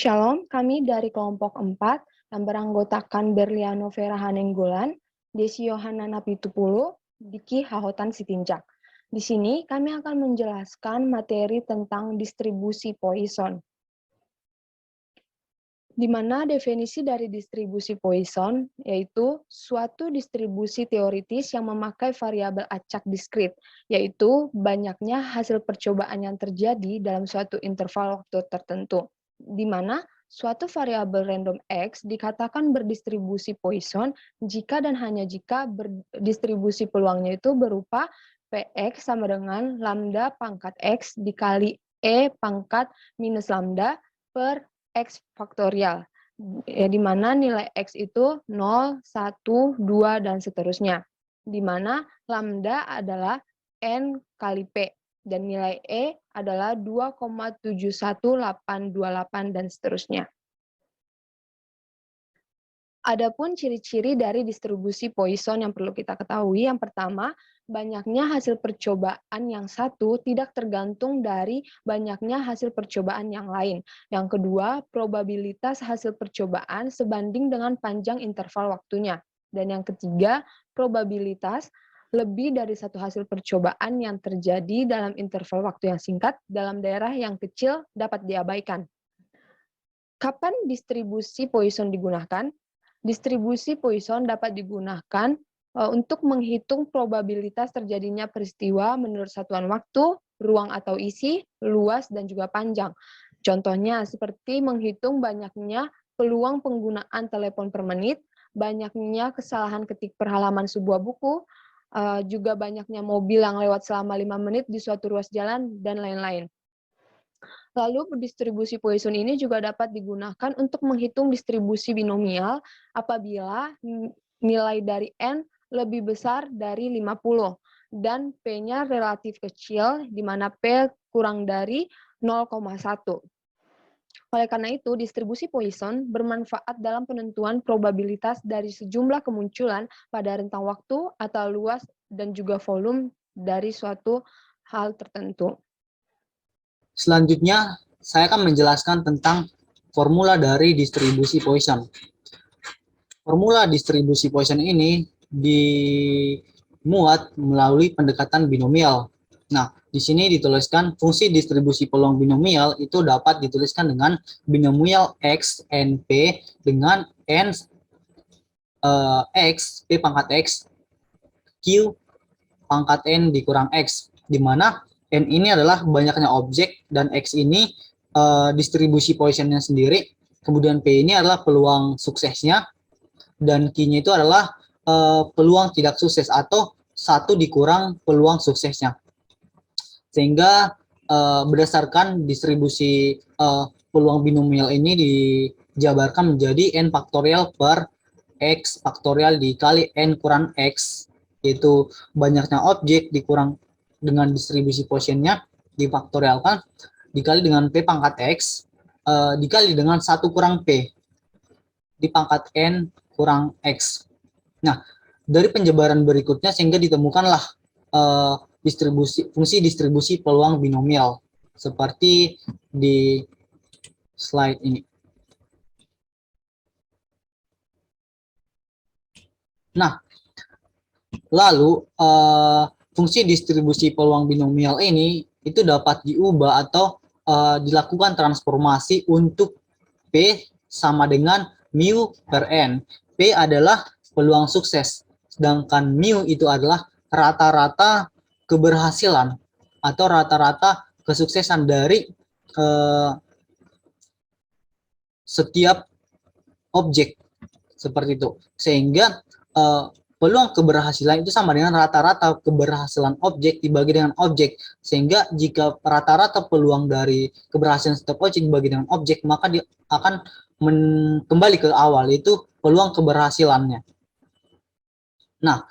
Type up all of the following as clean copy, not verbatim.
Shalom, kami dari kelompok 4 yang beranggotakan Berliano Vera Hanenggolan, Desi Yohana Napitupulu, Diki Hahotan Sitinjak. Di sini kami akan menjelaskan materi tentang distribusi Poisson. Di mana definisi dari distribusi Poisson yaitu suatu distribusi teoritis yang memakai variabel acak diskrit, yaitu banyaknya hasil percobaan yang terjadi dalam suatu interval waktu tertentu, di mana suatu variabel random X dikatakan berdistribusi Poisson jika dan hanya jika distribusi peluangnya itu berupa Px sama dengan lambda pangkat X dikali E pangkat minus lambda per X faktorial, ya, di mana nilai X itu 0, 1, 2, dan seterusnya. Di mana lambda adalah N kali P, dan nilai E adalah 2,71828 dan seterusnya. Adapun ciri-ciri dari distribusi Poisson yang perlu kita ketahui, yang pertama, banyaknya hasil percobaan yang satu tidak tergantung dari banyaknya hasil percobaan yang lain. Yang kedua, probabilitas hasil percobaan sebanding dengan panjang interval waktunya. Dan yang ketiga, probabilitas lebih dari satu hasil percobaan yang terjadi dalam interval waktu yang singkat dalam daerah yang kecil dapat diabaikan. Kapan distribusi Poisson digunakan? Distribusi Poisson dapat digunakan untuk menghitung probabilitas terjadinya peristiwa menurut satuan waktu, ruang atau isi, luas, dan juga panjang. Contohnya seperti menghitung banyaknya peluang penggunaan telepon per menit, banyaknya kesalahan ketik per halaman sebuah buku, juga banyaknya mobil yang lewat selama 5 menit di suatu ruas jalan, dan lain-lain. Lalu distribusi Poisson ini juga dapat digunakan untuk menghitung distribusi binomial apabila nilai dari N lebih besar dari 50 dan P-nya relatif kecil di mana P kurang dari 0,1. Oleh karena itu, distribusi Poisson bermanfaat dalam penentuan probabilitas dari sejumlah kemunculan pada rentang waktu atau luas dan juga volume dari suatu hal tertentu. Selanjutnya, saya akan menjelaskan tentang formula dari distribusi Poisson. Formula distribusi Poisson ini dimuat melalui pendekatan binomial. Nah, di sini dituliskan fungsi distribusi peluang binomial itu dapat dituliskan dengan binomial X NP dengan N X, P pangkat X, Q pangkat N dikurang X, di mana N ini adalah banyaknya objek dan X ini distribusi Poissonnya sendiri, kemudian P ini adalah peluang suksesnya, dan Q-nya itu adalah peluang tidak sukses atau 1 dikurang peluang suksesnya. Sehingga berdasarkan distribusi peluang binomial ini dijabarkan menjadi N faktorial per X faktorial dikali N kurang X, yaitu banyaknya objek dikurang dengan distribusi Poissonnya difaktorialkan dikali dengan P pangkat X dikali dengan 1 kurang P di pangkat N kurang X. Nah, dari penjabaran berikutnya sehingga ditemukanlah fungsi distribusi peluang binomial seperti di slide ini. Nah, lalu fungsi distribusi peluang binomial ini itu dapat diubah atau dilakukan transformasi untuk P sama dengan mu per N. P adalah peluang sukses, sedangkan mu itu adalah rata-rata keberhasilan atau rata-rata kesuksesan dari setiap objek, seperti itu. Sehingga peluang keberhasilan itu sama dengan rata-rata keberhasilan objek dibagi dengan objek. Sehingga jika rata-rata peluang dari keberhasilan setiap objek dibagi dengan objek, maka dia akan kembali ke awal, yaitu peluang keberhasilannya. Nah,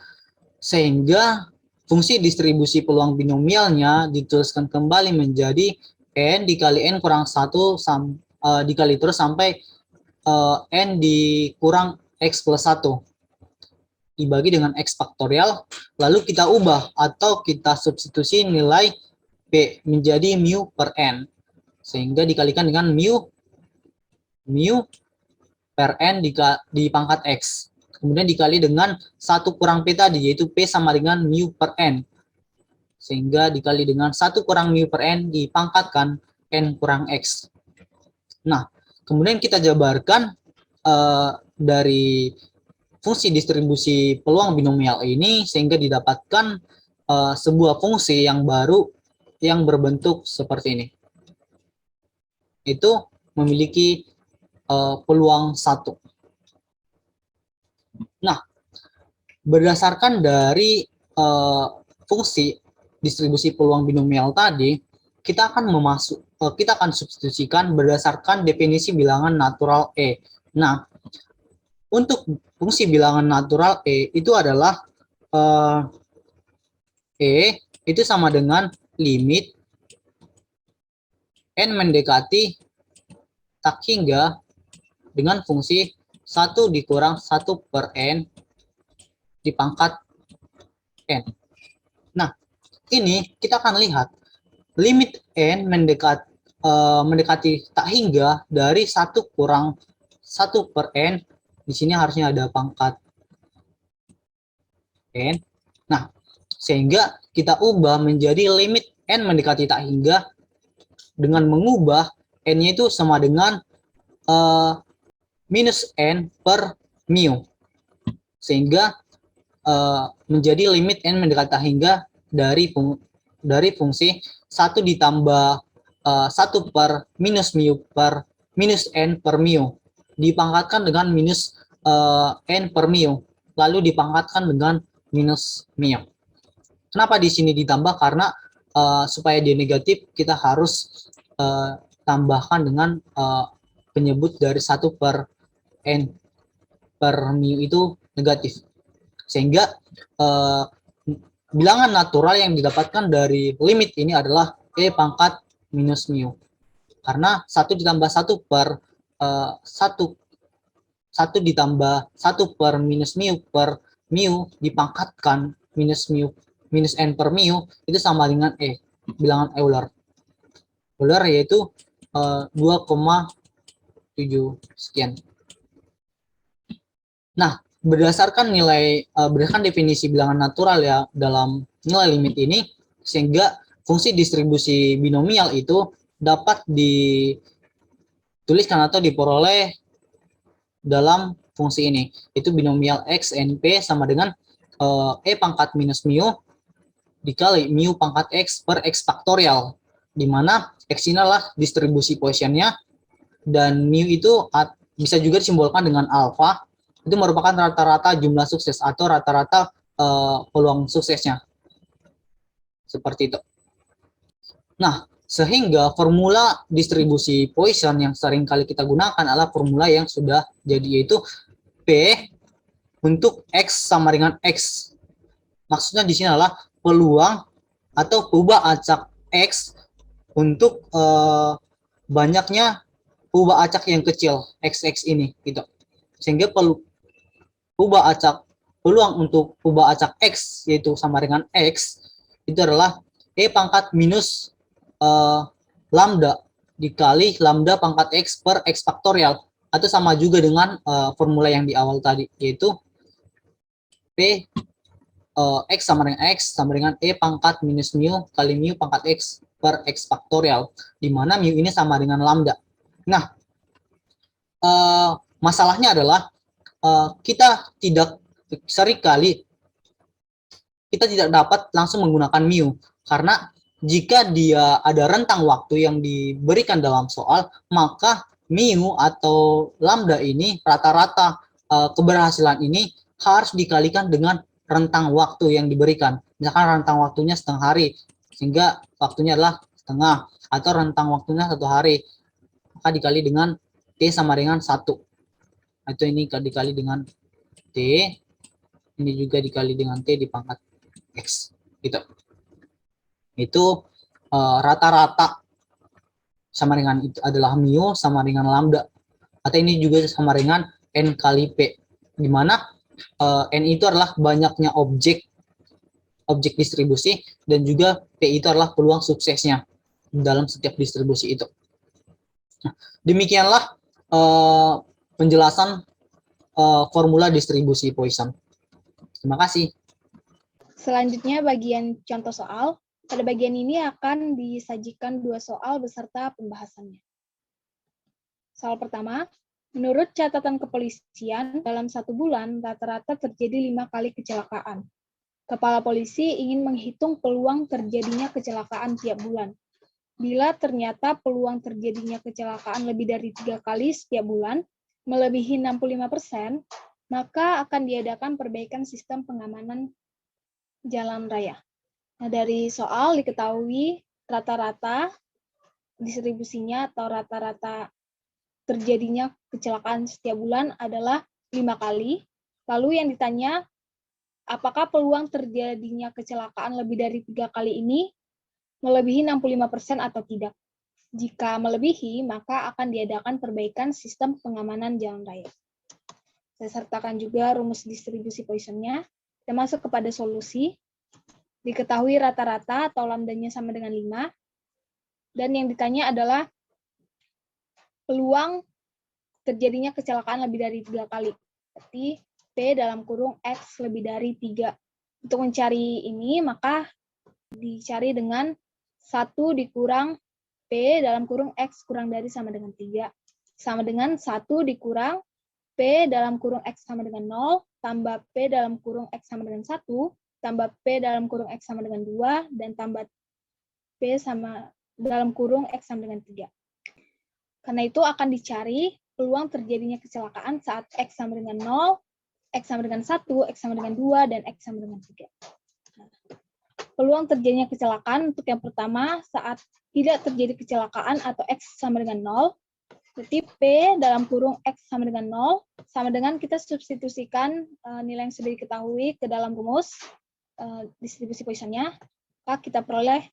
sehingga fungsi distribusi peluang binomialnya dituliskan kembali menjadi N dikali N kurang 1 dikali terus sampai N dikurang X plus 1 dibagi dengan X faktorial, lalu kita ubah atau kita substitusi nilai P menjadi mu per N, sehingga dikalikan dengan mu mu per n di pangkat x. Kemudian dikali dengan 1 kurang P tadi, yaitu P sama dengan mu per n. Sehingga dikali dengan 1 kurang mu per n dipangkatkan n kurang x. Nah, kemudian kita jabarkan dari fungsi distribusi peluang binomial ini sehingga didapatkan sebuah fungsi yang baru yang berbentuk seperti ini. Itu memiliki peluang 1. Nah, berdasarkan dari fungsi distribusi peluang binomial tadi, kita akan substitusikan berdasarkan definisi bilangan natural E. Nah, untuk fungsi bilangan natural E itu adalah E itu sama dengan limit n mendekati tak hingga dengan fungsi 1 dikurang 1 per n di pangkat n. Nah, ini kita akan lihat limit n mendekati tak hingga dari 1 kurang 1 per n. Di sini harusnya ada pangkat n. Nah, sehingga kita ubah menjadi limit n mendekati tak hingga dengan mengubah n-nya itu sama dengan minus n per mu. Sehingga menjadi limit n mendekati tak hingga dari fungsi 1 ditambah 1 per minus mu per minus n per mu dipangkatkan dengan minus n per mu lalu dipangkatkan dengan minus mu. Kenapa di sini ditambah? Karena supaya dia negatif kita harus tambahkan dengan penyebut dari 1 per n per mu itu negatif. Sehingga bilangan natural yang didapatkan dari limit ini adalah E pangkat minus mu. Karena 1 ditambah 1 per 1 ditambah 1 per minus mu dipangkatkan minus n per mu itu sama dengan E, bilangan Euler. Euler yaitu 2,7 sekian. Nah, berdasarkan definisi bilangan natural ya dalam nilai limit ini, sehingga fungsi distribusi binomial itu dapat dituliskan atau diperoleh dalam fungsi ini. Itu binomial x np sama dengan e pangkat minus mu dikali mu pangkat x per x faktorial, di mana x ini adalah distribusi Poissonnya dan mu itu bisa juga disimbolkan dengan alfa. Itu merupakan rata-rata jumlah sukses atau rata-rata peluang suksesnya. Seperti itu. Nah, sehingga formula distribusi Poisson yang sering kali kita gunakan adalah formula yang sudah jadi, yaitu P untuk X sama dengan X. Maksudnya di sini adalah peluang atau perubahan acak X untuk banyaknya perubahan acak yang kecil XX ini gitu. Sehingga peluang untuk perubahan acak X yaitu sama dengan X itu adalah E pangkat minus lambda dikali lambda pangkat X per X faktorial, atau sama juga dengan formula yang di awal tadi, yaitu P X sama dengan X sama dengan E pangkat minus mu kali mu pangkat X per X faktorial, di mana mu ini sama dengan lambda. Nah, masalahnya adalah kita tidak seringkali kita tidak dapat langsung menggunakan mu, karena jika dia ada rentang waktu yang diberikan dalam soal, maka mu atau lambda ini rata-rata keberhasilan ini harus dikalikan dengan rentang waktu yang diberikan. Misalkan rentang waktunya setengah hari, sehingga waktunya adalah setengah, atau rentang waktunya 1 hari, maka dikali dengan T sama dengan 1. Atau ini dikali dengan T, ini juga dikali dengan T di pangkat X. Gitu. Itu rata-rata sama dengan itu adalah mu sama dengan lambda, atau ini juga sama dengan n kali p, di mana n itu adalah banyaknya objek distribusi dan juga p itu adalah peluang suksesnya dalam setiap distribusi itu. Nah, demikianlah penjelasan formula distribusi Poisson. Terima kasih. Selanjutnya bagian contoh soal. Pada bagian ini akan disajikan 2 soal beserta pembahasannya. Soal pertama, menurut catatan kepolisian, dalam 1 bulan rata-rata terjadi 5 kali kecelakaan. Kepala polisi ingin menghitung peluang terjadinya kecelakaan tiap bulan. Bila ternyata peluang terjadinya kecelakaan lebih dari 3 kali setiap bulan, melebihi 65%, maka akan diadakan perbaikan sistem pengamanan jalan raya. Nah, dari soal diketahui rata-rata distribusinya atau rata-rata terjadinya kecelakaan setiap bulan adalah 5 kali. Lalu yang ditanya, apakah peluang terjadinya kecelakaan lebih dari 3 kali ini melebihi 65% atau tidak? Jika melebihi, maka akan diadakan perbaikan sistem pengamanan jalan raya. Saya sertakan juga rumus distribusi Poisson-nya. Kita masuk kepada solusi. Diketahui rata-rata atau lambdanya sama dengan 5. Dan yang ditanya adalah peluang terjadinya kecelakaan lebih dari 3 kali. Berarti P dalam kurung X lebih dari 3. Untuk mencari ini, maka dicari dengan 1 dikurang P dalam kurung X kurang dari sama dengan 3. Sama dengan 1 dikurang P dalam kurung X sama dengan 0, tambah P dalam kurung X sama dengan 1, tambah P dalam kurung X sama dengan 2, dan tambah P sama dalam kurung X sama dengan 3. Karena itu akan dicari peluang terjadinya kecelakaan saat X sama dengan 0, X sama dengan 1, X sama dengan 2, dan X sama dengan 3. Nah, peluang terjadinya kecelakaan untuk yang pertama saat tidak terjadi kecelakaan atau X sama dengan 0, berarti P dalam kurung X sama dengan 0, sama dengan kita substitusikan nilai yang sudah diketahui ke dalam rumus distribusi Poisson-nya, maka kita peroleh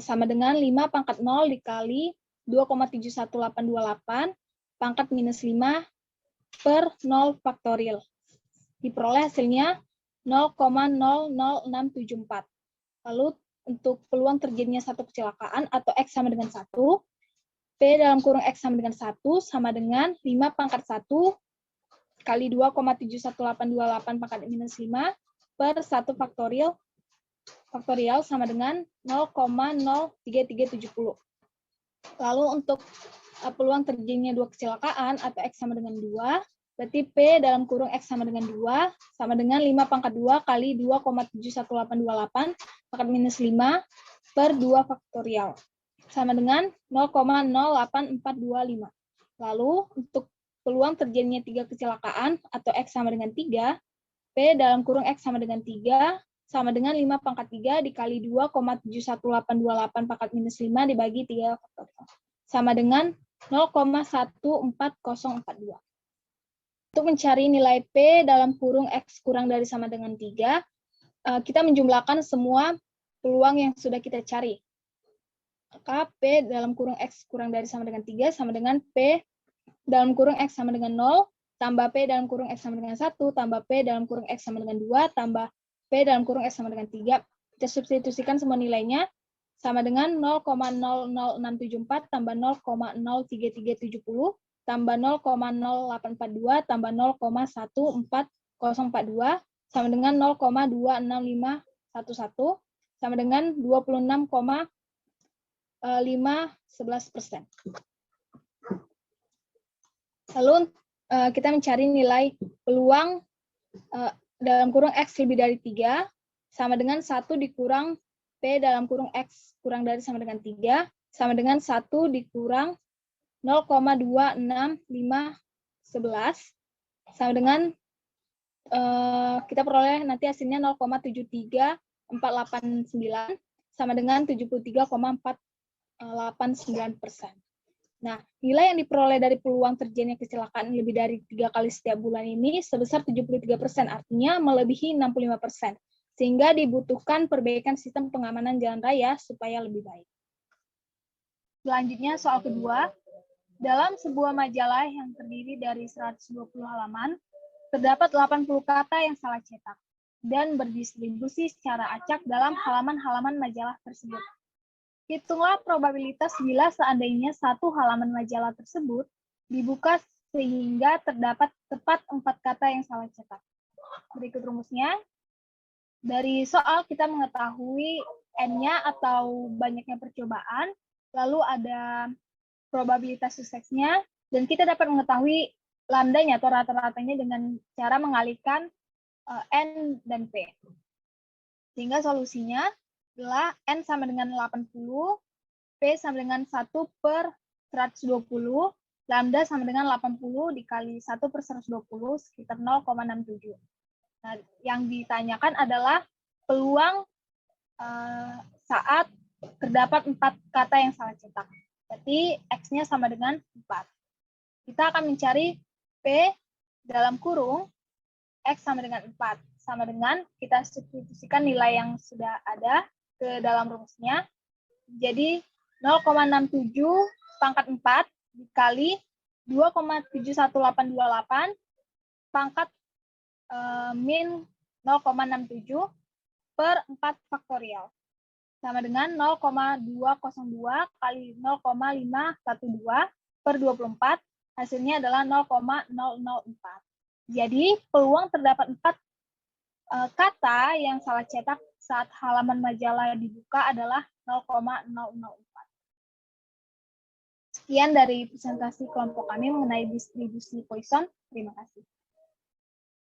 sama dengan 5 pangkat 0 dikali 2,71828 pangkat minus 5 per 0 faktorial. Diperoleh hasilnya 0,00674. Lalu untuk peluang terjadinya satu kecelakaan atau X sama dengan 1, P dalam kurung X sama dengan 1 sama dengan 5 pangkat 1 kali 2,71828 pangkat minus 5 per 1 faktorial sama dengan 0,03370. Lalu untuk peluang terjadinya 2 kecelakaan atau X sama dengan 2, berarti P dalam kurung X sama dengan 2 sama dengan 5 pangkat 2 kali 2,71828 pangkat minus 5 per 2 faktorial sama dengan 0,08425. Lalu untuk peluang terjadinya 3 kecelakaan atau X sama dengan 3, P dalam kurung X sama dengan 3 sama dengan 5 pangkat 3 dikali 2,71828 pangkat minus 5 dibagi 3 faktorial sama dengan 0,14042. Untuk mencari nilai P dalam kurung X kurang dari sama dengan 3, kita menjumlahkan semua peluang yang sudah kita cari. Maka P dalam kurung X kurang dari sama dengan 3 sama dengan P dalam kurung X sama dengan 0, tambah P dalam kurung X sama dengan 1, tambah P dalam kurung X sama dengan 2, tambah P dalam kurung X sama dengan 3. Kita substitusikan semua nilainya sama dengan 0,00674 tambah 0,03370 tambah 0,0842 tambah 0,14042 sama dengan 0,26511 sama dengan 26,511%. Lalu kita mencari nilai peluang dalam kurung X lebih dari 3 sama dengan 1 dikurang P dalam kurung X kurang dari sama dengan 3 sama dengan 1 dikurang 0,26511 sama dengan kita peroleh nanti hasilnya 0,73489 sama dengan 73,489%. Nah, nilai yang diperoleh dari peluang terjadinya kecelakaan lebih dari 3 kali setiap bulan ini sebesar 73%, artinya melebihi 65%. Sehingga dibutuhkan perbaikan sistem pengamanan jalan raya supaya lebih baik. Selanjutnya soal kedua, dalam sebuah majalah yang terdiri dari 120 halaman, terdapat 80 kata yang salah cetak dan berdistribusi secara acak dalam halaman-halaman majalah tersebut. Hitunglah probabilitas bila seandainya satu halaman majalah tersebut dibuka sehingga terdapat tepat 4 kata yang salah cetak. Berikut rumusnya. Dari soal kita mengetahui N-nya atau banyaknya percobaan, lalu ada probabilitas suksesnya, dan kita dapat mengetahui lambdanya atau rata-ratanya dengan cara mengalihkan N dan P. Sehingga solusinya adalah N sama dengan 80, P sama dengan 1 per 120, lambda sama dengan 80 dikali 1 per 120, sekitar 0,67. Nah, yang ditanyakan adalah peluang saat terdapat 4 kata yang salah cetak. Berarti X-nya sama dengan 4. Kita akan mencari P dalam kurung X sama dengan 4. Sama dengan kita substitusikan nilai yang sudah ada ke dalam rumusnya. Jadi 0,67 pangkat 4 dikali 2,71828 pangkat min 0,67 per 4 faktorial. Sama dengan 0,202 kali 0,512 per 24, hasilnya adalah 0,004. Jadi peluang terdapat 4 kata yang salah cetak saat halaman majalah dibuka adalah 0,004. Sekian dari presentasi kelompok kami mengenai distribusi Poisson. Terima kasih.